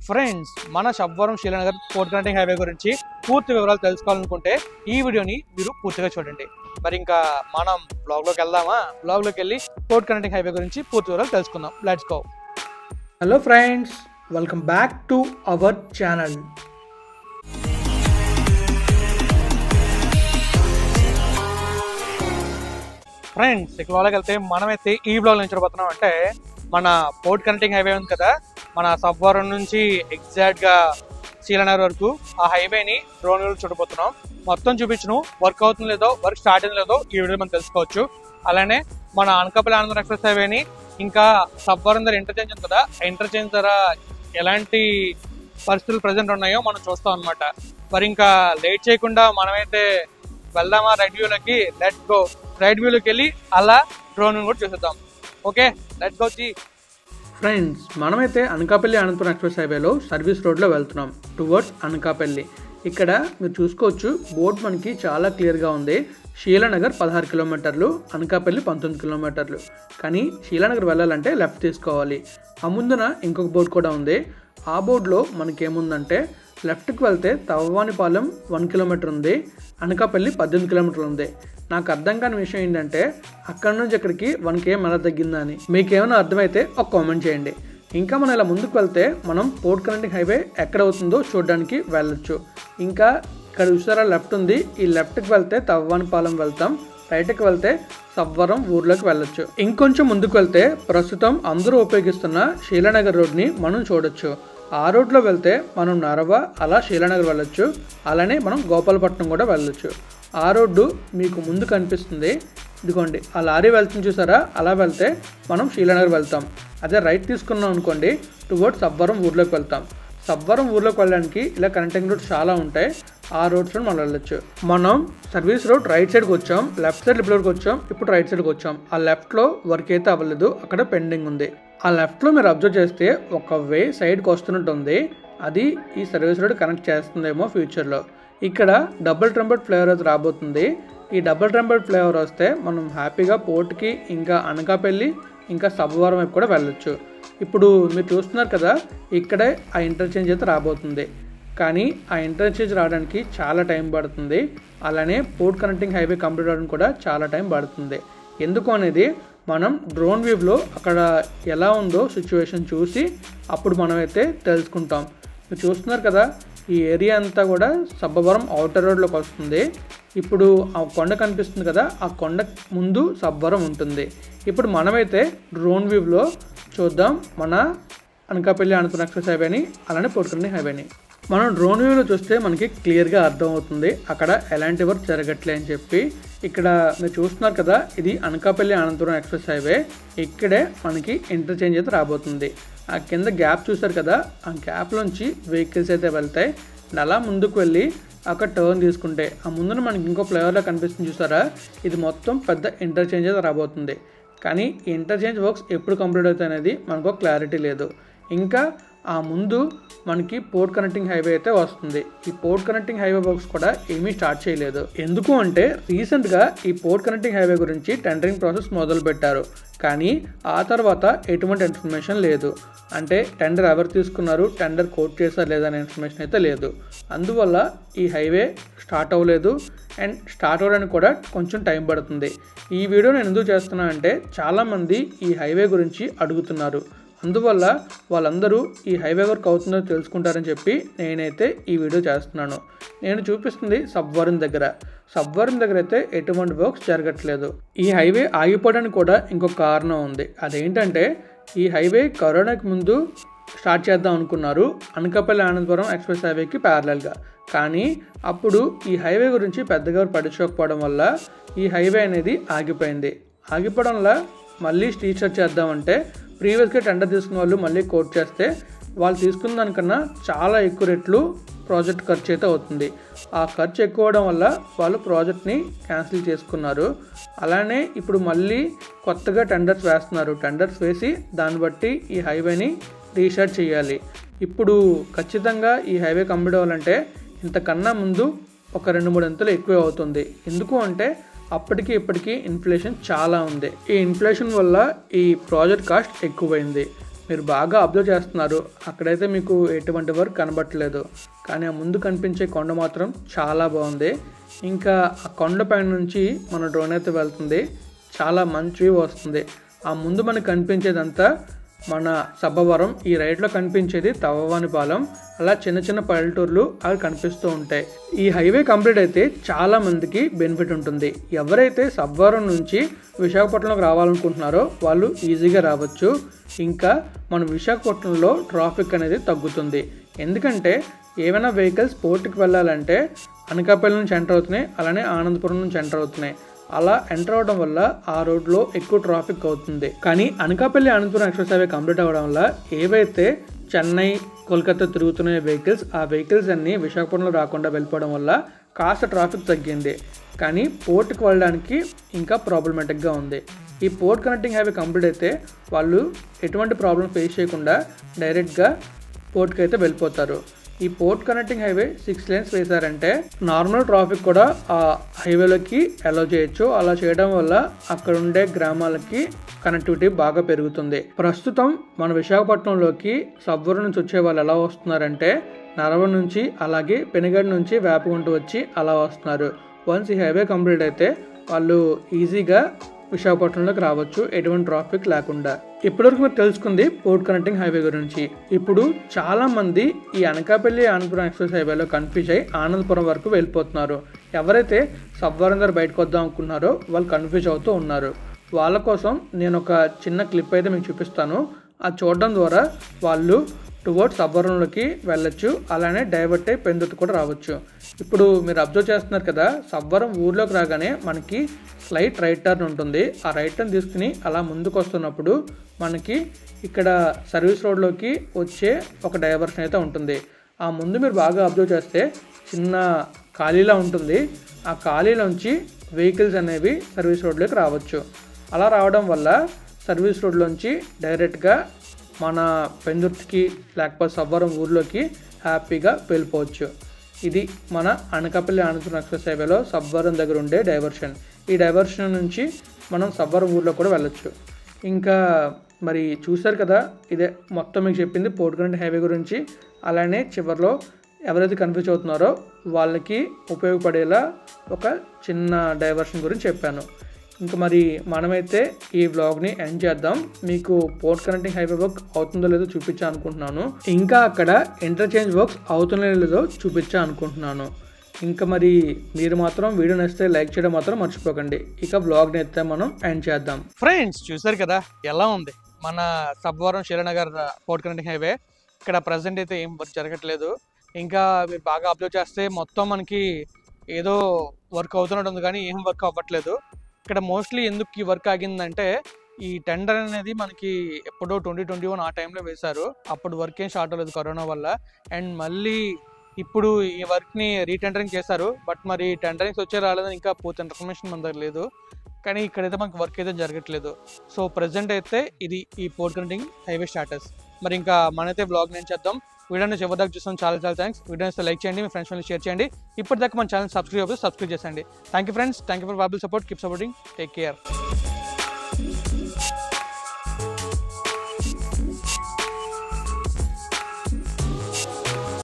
Friends, మన శబ్వరం Sheelanagar port connecting highway గురించి పూర్తి వివరాలు తెలుసుకోవాలనుకుంటే ఈ వీడియోని మీరు పూర్తిగా చూడండి. మరి ఇంకా మనం బ్లాగ్లోకి వెళ్దామా? బ్లాగ్లోకి వెళ్ళి పోర్ట్ కనెక్టింగ్ హైవే గురించి పూర్తి వివరాలు తెలుసుకుందాం. Let's go. Hello friends, welcome back to our channel. Friends, ఇక బ్లాగ్లోకి వెళ్తే మనమైతే ఈ బ్లాగ్ నుంచి చూడబోతున్నాం. అంటే మన పోర్ట్ కనెక్టింగ్ హైవే ఉంది కదా, మన శబ్వరం నుంచి ఎగ్జాక్ట్ గా శీలనగర్ వరకు ఆ హైవేని డ్రోన్ వ్యూ చూడబోతున్నాం. మొత్తం చూపించను, వర్క్ అవుతుంది లేదో, వర్క్ స్టార్ట్ అయింది లేదో ఈ వీడియో మనం తెలుసుకోవచ్చు. అలానే మన అనకాపల్లి ఆనందం ఎక్స్ప్రెస్ హైవేని ఇంకా శబ్వరం దగ్గర ఇంటర్చేంజ్ ఉంది కదా, ఆ ఇంటర్చేంజ్ దగ్గర ఎలాంటి పరిస్థితులు ప్రజెంట్ ఉన్నాయో మనం చూస్తాం అనమాట. మరి ఇంకా లేట్ చేయకుండా మనమైతే వెళ్దామా రైట్ వ్యూలోకి? Let's go. రైట్ వ్యూలోకి వెళ్ళి అలా డ్రోన్ కూడా చూసేద్దాం. Okay, let's go. ఫ్రెండ్స్, మనమైతే అనకాపల్లి అనంతపురం ఎక్స్ప్రెస్ హైవేలో సర్వీస్ రోడ్లో వెళ్తున్నాం టువర్డ్స్ అనకాపల్లి. ఇక్కడ మీరు చూసుకోవచ్చు, బోర్డు మనకి చాలా క్లియర్గా ఉంది. శీలనగర్ 16 కిలోమీటర్లు, అనకాపల్లి 19 కిలోమీటర్లు. కానీ శీలనగర్ వెళ్ళాలంటే లెఫ్ట్ తీసుకోవాలి. ఆ ముందున ఇంకొక బోర్డు కూడా ఉంది. ఆ బోర్డులో మనకేముందంటే లెఫ్ట్కి వెళ్తే తవ్వానిపాలెం 1 కిలోమీటర్ ఉంది, అనకాపల్లి 18 కిలోమీటర్లు ఉంది. నాకు అర్థం కాని విషయం ఏంటంటే అక్కడ నుంచి ఇక్కడికి 1 km ఎలా తగ్గిందా అని. మీకు ఏమైనా అర్థమైతే ఒక కామెంట్ చేయండి. ఇంకా మనం ఇలా ముందుకు వెళ్తే మనం పోర్ట్ కనెక్టింగ్ హైవే ఎక్కడ అవుతుందో చూడడానికి వెళ్ళొచ్చు. ఇంకా ఇక్కడ చూసారా లెఫ్ట్ ఉంది, ఈ లెఫ్ట్కి వెళ్తే తవ్వానిపాలెం వెళ్తాం, రైట్కి వెళ్తే శబ్వరం ఊర్లోకి వెళ్ళొచ్చు. ఇంకొంచెం ముందుకు వెళ్తే ప్రస్తుతం అందరూ ఉపయోగిస్తున్న శీలనగర్ రోడ్ని మనం చూడొచ్చు. ఆ రోడ్లో వెళ్తే మనం నరవ అలా శీలనగర్ వెళ్ళొచ్చు. అలానే మనం గోపాలపట్నం కూడా వెళ్ళొచ్చు. ఆ రోడ్డు మీకు ముందు కనిపిస్తుంది, ఇదిగోండి ఆ లారీ వెళ్తుంది చూసారా, అలా వెళ్తే మనం శీలనగర్ వెళ్తాం. అదే రైట్ తీసుకున్నాం అనుకోండి, టువర్డ్స్ శబ్వరం ఊర్లోకి వెళ్తాం. శబ్వరం ఊర్లోకి వెళ్ళడానికి ఇలా కనెక్టింగ్ రోడ్స్ చాలా ఉంటాయి, ఆ రోడ్స్లో మనం వెళ్ళొచ్చు. మనం సర్వీస్ రోడ్ రైట్ సైడ్కి వచ్చాం, లెఫ్ట్ సైడ్ ఇప్పటివరకు వచ్చాం, ఇప్పుడు రైట్ సైడ్కి వచ్చాం. ఆ లెఫ్ట్లో వర్క్ అయితే అవ్వలేదు, అక్కడ పెండింగ్ ఉంది. ఆ లెఫ్ట్లో మీరు అబ్జర్వ్ చేస్తే ఒక వే సైడ్కి వస్తున్నట్టుంది, అది ఈ సర్వీస్ రోడ్ కనెక్ట్ చేస్తుందేమో ఫ్యూచర్లో. ఇక్కడ డబుల్ ట్రంబెట్ ఫ్లైఓవర్ అయితే రాబోతుంది. ఈ డబుల్ ట్రంబెట్ ఫ్లైఓవర్ వస్తే మనం హ్యాపీగా పోర్ట్కి ఇంకా అనకాపల్లి ఇంకా శబ్వరం వైపు కూడా వెళ్ళొచ్చు. ఇప్పుడు మీరు చూస్తున్నారు కదా, ఇక్కడే ఆ ఇంటర్చేంజ్ అయితే రాబోతుంది. కానీ ఆ ఇంటర్చేంజ్ రావడానికి చాలా టైం పడుతుంది. అలానే పోర్ట్ కనెక్టింగ్ హైవే కంప్లీట్ అవ్వడానికి కూడా చాలా టైం పడుతుంది. ఎందుకు అనేది మనం డ్రోన్ వ్యూలో అక్కడ ఎలా ఉందో సిచ్యువేషన్ చూసి అప్పుడు మనమైతే తెలుసుకుంటాం. మీరు చూస్తున్నారు కదా, ఈ ఏరియా అంతా కూడా శబ్వరం ఔటర్ రోడ్లోకి వస్తుంది. ఇప్పుడు ఆ కొండ కనిపిస్తుంది కదా, ఆ కొండ ముందు శబ్వరం ఉంటుంది. ఇప్పుడు మనమైతే డ్రోన్ వ్యూలో చూద్దాం మన అనకాపల్లి అనంతపురం ఎక్స్ప్రెస్ హైవేని, అలానే పోర్ట్ కనెక్టింగ్ హైవేని. మనం డ్రోన్ వ్యూలో చూస్తే మనకి క్లియర్గా అర్థమవుతుంది అక్కడ ఎలాంటి వర్క్ జరగట్లే అని చెప్పి. ఇక్కడ మీరు చూస్తున్నారు కదా, ఇది అనకాపల్లి అనంతపురం ఎక్స్ప్రెస్ హైవే. ఇక్కడే మనకి ఇంటర్చేంజ్ అయితే రాబోతుంది. ఆ కింద గ్యాప్ చూసారు కదా, ఆ గ్యాప్లోంచి వెహికల్స్ అయితే వెళ్తాయి. అలా ముందుకు వెళ్ళి అక్కడ టర్న్ తీసుకుంటే ఆ ముందున మనకి ఇంకో ఫ్లైఓవర్లో కనిపిస్తుంది చూసారా, ఇది మొత్తం పెద్ద ఇంటర్చేంజ్ అయితే రాబోతుంది. కానీ ఈ ఇంటర్చేంజ్ వర్క్స్ ఎప్పుడు కంప్లీట్ అవుతాయి అనేది మనకు క్లారిటీ లేదు. ఇంకా ఆ ముందు మనకి పోర్ట్ కనెక్టింగ్ హైవే అయితే వస్తుంది. ఈ పోర్ట్ కనెక్టింగ్ హైవే వర్క్స్ కూడా ఏమీ స్టార్ట్ చేయలేదు. ఎందుకు అంటే రీసెంట్గా ఈ పోర్ట్ కనెక్టింగ్ హైవే గురించి టెండరింగ్ ప్రాసెస్ మొదలు పెట్టారు, కానీ ఆ తర్వాత ఎటువంటి ఇన్ఫర్మేషన్ లేదు. అంటే టెండర్ ఎవరు తీసుకున్నారు, టెండర్ కోట్ చేశారు లేదా అనే ఇన్ఫర్మేషన్ అయితే లేదు. అందువల్ల ఈ హైవే స్టార్ట్ అవ్వలేదు. అండ్ స్టార్ట్ అవ్వడానికి కూడా కొంచెం టైం పడుతుంది. ఈ వీడియో నేను ఎందుకు చేస్తున్నా అంటే చాలామంది ఈ హైవే గురించి అడుగుతున్నారు. అందువల్ల వాళ్ళందరూ ఈ హైవే వర్క్ అవుతుందో తెలుసుకుంటారని చెప్పి నేనైతే ఈ వీడియో చేస్తున్నాను. నేను చూపిస్తుంది శబ్వరం దగ్గర. శబ్వరం దగ్గర అయితే ఎటువంటి వర్క్స్ జరగట్లేదు. ఈ హైవే ఆగిపోవడానికి కూడా ఇంకొక కారణం ఉంది. అదేంటంటే ఈ హైవే కరోనాకి ముందు స్టార్ట్ చేద్దాం అనుకున్నారు అనకాపల్లి అనంతపురం ఎక్స్ప్రెస్ హైవేకి ప్యారలల్గా. కానీ అప్పుడు ఈ హైవే గురించి పెద్దగా పట్టించుకోకపోవడం వల్ల ఈ హైవే అనేది ఆగిపోయింది. ఆగిపోవడం వల్ల మళ్ళీ రీస్టార్ట్ చేద్దామంటే ప్రీవియస్గా టెండర్ తీసుకున్న వాళ్ళు మళ్ళీ కోట్ చేస్తే వాళ్ళు తీసుకున్న దానికన్నా చాలా ఎక్కువ రెట్లు ప్రాజెక్ట్ ఖర్చు అయితే అవుతుంది. ఆ ఖర్చు ఎక్కువ అవడం వల్ల వాళ్ళు ప్రాజెక్ట్ని క్యాన్సిల్ చేసుకున్నారు. అలానే ఇప్పుడు మళ్ళీ కొత్తగా టెండర్స్ వేస్తున్నారు. టెండర్స్ వేసి దాన్ని బట్టి ఈ హైవేని రీస్టార్ట్ చేయాలి. ఇప్పుడు ఖచ్చితంగా ఈ హైవే కంప్లీట్ అవ్వాలంటే ఇంతకన్నా ముందు ఒక 2-3 అంతలు ఎక్కువ అవుతుంది. ఎందుకు అంటే అప్పటికి ఇప్పటికీ ఇన్ఫ్లేషన్ చాలా ఉంది. ఈ ఇన్ఫ్లేషన్ వల్ల ఈ ప్రాజెక్ట్ కాస్ట్ ఎక్కువైంది. మీరు బాగా అబ్జర్వ్ చేస్తున్నారు, అక్కడైతే మీకు ఎటువంటి వర్క్ కనబట్టలేదు, కానీ ఆ ముందు కనిపించే కొండ మాత్రం చాలా బాగుంది. ఇంకా ఆ కొండ పైన నుంచి మన డ్రోన్ అయితే వెళ్తుంది, చాలా మంచి వ్యూ వస్తుంది. ఆ ముందు మనకు కనిపించేదంతా మన సబ్బవరం, ఈ రైట్లో కనిపించేది తవ్వవానిపాలెం. అలా చిన్న చిన్న పల్లెటూర్లు అవి కనిపిస్తూ ఉంటాయి. ఈ హైవే కంప్లీట్ అయితే చాలా మందికి బెనిఫిట్ ఉంటుంది. ఎవరైతే సబ్బవరం నుంచి విశాఖపట్నంలోకి రావాలనుకుంటున్నారో వాళ్ళు ఈజీగా రావచ్చు. ఇంకా మన విశాఖపట్నంలో ట్రాఫిక్ అనేది తగ్గుతుంది. ఎందుకంటే ఏమైనా వెహికల్స్ పోర్టుకి వెళ్ళాలంటే అనకాపల్లి నుంచి ఎంటర్ అవుతున్నాయి, అలానే ఆనందపురం నుంచి ఎంటర్ అవుతున్నాయి. అలా ఎంటర్ అవడం వల్ల ఆ రోడ్లో ఎక్కువ ట్రాఫిక్ అవుతుంది. కానీ Anakapalli Anantapuram express highway complete అవ్వడం వల్ల ఏవైతే చెన్నై, కోల్కతా తిరుగుతున్న వెహికల్స్, ఆ వెహికల్స్ అన్నీ విశాఖపట్నంలో రాకుండా వెళ్ళిపోవడం వల్ల కాస్త ట్రాఫిక్ తగ్గింది. కానీ పోర్ట్కి వెళ్ళడానికి ఇంకా ప్రాబ్లమేటిక్గా ఉంది. ఈ పోర్ట్ కనెక్టింగ్ హైవే కంప్లీట్ అయితే వాళ్ళు ఎటువంటి ప్రాబ్లం ఫేస్ చేయకుండా డైరెక్ట్గా పోర్ట్కి అయితే వెళ్ళిపోతారు. ఈ పోర్ట్ కనెక్టింగ్ హైవే 6 lanes వేశారంటే నార్మల్ ట్రాఫిక్ కూడా ఆ హైవేలోకి అలౌ చేయొచ్చు. అలా చేయడం వల్ల అక్కడ ఉండే గ్రామాలకి కనెక్టివిటీ బాగా పెరుగుతుంది. ప్రస్తుతం మన విశాఖపట్నంలోకి సబ్బవరం నుంచి వచ్చే వాళ్ళు ఎలా వస్తున్నారంటే నరవ నుంచి, అలాగే పెనుగడ నుంచి వేపగుంట వచ్చి అలా వస్తున్నారు. వన్స్ ఈ హైవే కంప్లీట్ అయితే వాళ్ళు ఈజీగా విశాఖపట్నంలోకి రావచ్చు ఎటువంటి ట్రాఫిక్ లేకుండా. ఇప్పటివరకు మీరు తెలుసుకుంది పోర్ట్ కనెక్టింగ్ హైవే గురించి. ఇప్పుడు చాలా మంది ఈ అనకాపల్లి ఆనందపురం ఎక్స్ప్రెస్ హైవేలో కన్ఫ్యూజ్ అయ్యి ఆనందపురం వరకు వెళ్ళిపోతున్నారు. ఎవరైతే సబ్బవరం దగ్గర బయటకు వద్దాం అనుకున్నారో వాళ్ళు కన్ఫ్యూజ్ అవుతూ ఉన్నారు. వాళ్ళ కోసం నేను ఒక చిన్న క్లిప్ అయితే మీకు చూపిస్తాను. అది చూడడం ద్వారా వాళ్ళు టువర్డ్స్ సబ్బవరంలోకి వెళ్ళొచ్చు, అలానే డైవర్ట్ అయ్యి పెందుర్తి కూడా రావచ్చు. ఇప్పుడు మీరు అబ్జర్వ్ చేస్తున్నారు కదా, సబ్బవరం ఊర్లోకి రాగానే మనకి స్లైట్ రైట్ టర్న్ ఉంటుంది. ఆ రైట్ టర్న్ తీసుకుని అలా ముందుకు వస్తున్నప్పుడు మనకి ఇక్కడ సర్వీస్ రోడ్లోకి వచ్చే ఒక డైవర్షన్ అయితే ఉంటుంది. ఆ ముందు మీరు బాగా అబ్జర్వ్ చేస్తే చిన్న ఖాళీలా ఉంటుంది. ఆ ఖాళీలోంచి వెహికల్స్ అనేవి సర్వీస్ రోడ్లోకి రావచ్చు. అలా రావడం వల్ల సర్వీస్ రోడ్లోంచి డైరెక్ట్గా మన పెందుర్తికి లేకపోతే సబ్బవరం ఊర్లోకి హ్యాపీగా వెళ్ళిపోవచ్చు. ఇది మన అనకాపల్లి అనంతపురం ఎక్స్ప్రెస్ హైవేలో సబ్బవరం దగ్గర ఉండే డైవర్షన్. ఈ డైవర్షన్ నుంచి మనం సబ్బవరం ఊర్లో కూడా వెళ్ళొచ్చు. ఇంకా మరి చూశారు కదా, ఇదే మొత్తం మీకు చెప్పింది పోర్ట్ కనెక్టింగ్ హైవే గురించి. అలానే చివరిలో ఎవరైతే కన్ఫ్యూజ్ అవుతున్నారో వాళ్ళకి ఉపయోగపడేలా ఒక చిన్న డైవర్షన్ గురించి చెప్పాను. ఇంకా మరి మనమైతే ఈ వ్లాగ్ని ఎండ్ చేద్దాం. మీకు పోర్ట్ కనెక్టింగ్ హైవే వర్క్ అవుతుందో లేదో చూపించా అనుకుంటున్నాను. ఇంకా అక్కడ ఇంటర్చేంజ్ వర్క్స్ అవుతుందో లేదో చూపించా అనుకుంటున్నాను. ఇంకా మరి మీరు మాత్రం వీడియో నచ్చితే లైక్ చేయడం మాత్రం మర్చిపోకండి. ఇక వ్లాగ్ని అయితే మనం ఎండ్ చేద్దాం. ఫ్రెండ్స్ చూసారు కదా ఎలా ఉంది మన Sabbavaram Sheela Nagar port connecting highway. ఇక్కడ ప్రజెంట్ అయితే ఏం వర్క్ జరగట్లేదు. ఇంకా మీరు బాగా అబ్జర్వ్ చేస్తే మొత్తం మనకి ఏదో వర్క్ అవుతున్నట్టు ఉంది, కానీ ఏం వర్క్ అవ్వట్లేదు. ఇక్కడ మోస్ట్లీ ఎందుకు ఈ వర్క్ ఆగిందంటే ఈ టెండర్ అనేది మనకి ఎప్పుడో 2021 ఆ టైంలో వేశారు. అప్పుడు వర్క్ ఏం స్టార్ట్ అవ్వలేదు కరోనా వల్ల. అండ్ మళ్ళీ ఇప్పుడు ఈ వర్క్ని రీటెండరింగ్ చేశారు. బట్ మరి టెండరింగ్స్ వచ్చే రాలేదని ఇంకా పూర్తి ఇన్ఫర్మేషన్ మన దగ్గర లేదు. కానీ ఇక్కడైతే మనకి వర్క్ అయితే జరగట్లేదు. సో ప్రజెంట్ అయితే ఇది ఈ పోర్ట్ కనెక్టింగ్ హైవే స్టాటస్. మరి ఇంకా మనైతే బ్లాగ్ నేను చేద్దాం. వీడియోని చివరి దాకా చూస్తాం. చాలా థ్యాంక్స్. వీడియోని లైక్ చేయండి, మీ ఫ్రెండ్స్ షేర్ చేయండి. ఇప్పటిదాకా మన ఛానల్ సబ్స్క్రైబ్ చేయండి. Thank you friends, thank you for wobble support. Keep supporting. Take care.